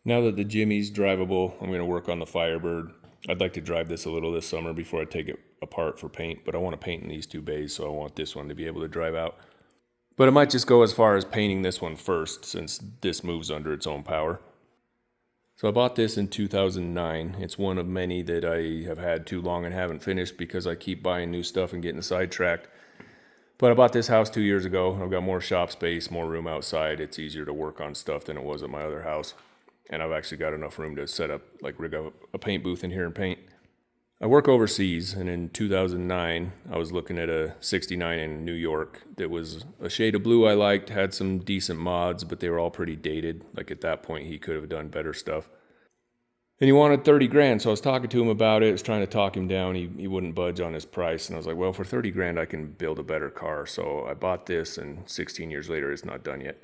Now that the Jimmy's drivable, I'm going to work on the Firebird. I'd like to drive this a little this summer before I take it apart for paint, but I want to paint in these two bays, so I want this one to be able to drive out. But I might just go as far as painting this one first, since this moves under its own power. So I bought this in 2009. It's one of many that I have had too long and haven't finished because I keep buying new stuff and getting sidetracked. But I bought this house 2 years ago. I've got more shop space, more room outside. It's easier to work on stuff than it was at my other house. And I've actually got enough room to set up, like rig up a paint booth in here and paint. I work overseas, and in 2009, I was looking at a 69 in New York that was a shade of blue I liked, had some decent mods, but they were all pretty dated. Like at that point, he could have done better stuff. And he wanted 30 grand, so I was talking to him about it. I was trying to talk him down. He wouldn't budge on his price. And I was like, well, for 30 grand, I can build a better car. So I bought this, and 16 years later, it's not done yet.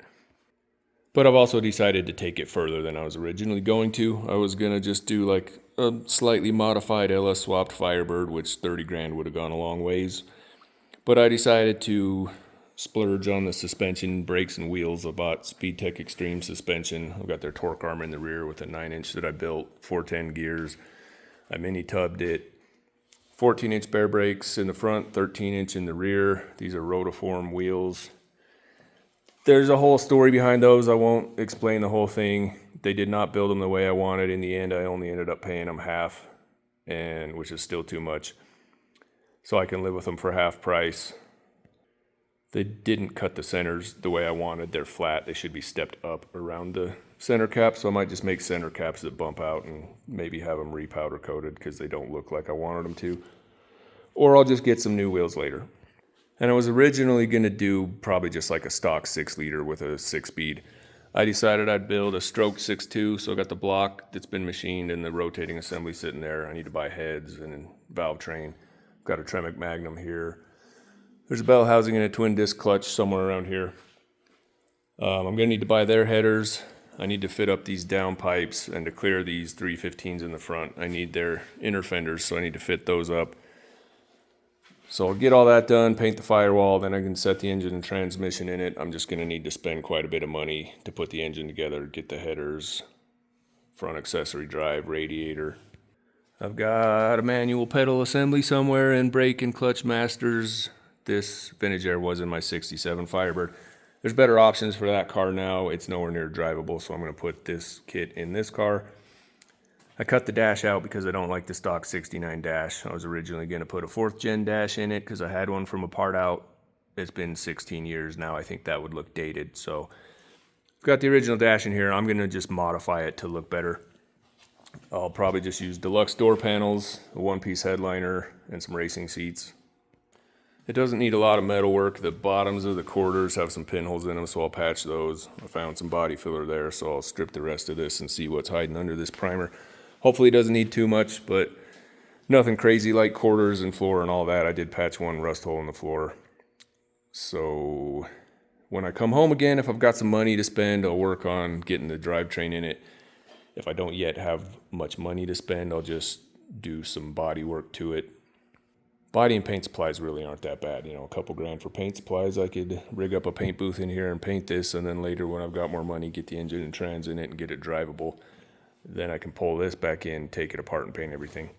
But I've also decided to take it further than I was originally going to. I was going to just do like a slightly modified LS swapped Firebird, which 30 grand would have gone a long ways. But I decided to splurge on the suspension, brakes, and wheels. I bought SpeedTech Extreme suspension. I've got their torque arm in the rear with a 9-inch that I built, 410 gears. I mini tubbed it. 14-inch bare brakes in the front, 13-inch in the rear. These are rotiform wheels. There's a whole story behind those. I won't explain the whole thing. They did not build them the way I wanted. In the end, I only ended up paying them half, and which is still too much. So I can live with them for half price. They didn't cut the centers the way I wanted. They're flat. They should be stepped up around the center cap. So I might just make center caps that bump out and maybe have them repowder coated because they don't look like I wanted them to. Or I'll just get some new wheels later. And I was originally going to do probably just like a stock 6-liter with a 6-speed. I decided I'd build a stroke 6.2, so I got the block that's been machined and the rotating assembly sitting there. I need to buy heads and a valve train. Got a Tremec Magnum here. There's a bell housing and a twin disc clutch somewhere around here. I'm going to need to buy their headers. I need to fit up these down pipes, and to clear these 315s in the front, I need their inner fenders, so I need to fit those up. So I'll get all that done, paint the firewall, then I can set the engine and transmission in it. I'm just going to need to spend quite a bit of money to put the engine together, get the headers, front accessory drive, radiator. I've got a manual pedal assembly somewhere and brake and clutch masters. This vintage air was in my 67 Firebird. There's better options for that car now. It's nowhere near drivable, so I'm going to put this kit in this car. I cut the dash out because I don't like the stock 69 dash. I was originally going to put a 4th gen dash in it because I had one from a part out. It's been 16 years now. I think that would look dated. So I've got the original dash in here. I'm going to just modify it to look better. I'll probably just use deluxe door panels, a one-piece headliner, and some racing seats. It doesn't need a lot of metal work. The bottoms of the quarters have some pinholes in them, so I'll patch those. I found some body filler there, so I'll strip the rest of this and see what's hiding under this primer. Hopefully it doesn't need too much, but nothing crazy like quarters and floor and all that. I did patch one rust hole in the floor. So when I come home again, if I've got some money to spend, I'll work on getting the drivetrain in it. If I don't yet have much money to spend, I'll just do some body work to it. Body and paint supplies really aren't that bad. You know, a couple grand for paint supplies. I could rig up a paint booth in here and paint this, and then later when I've got more money, get the engine and trans in it and get it drivable. Then I can pull this back in, take it apart, and paint everything.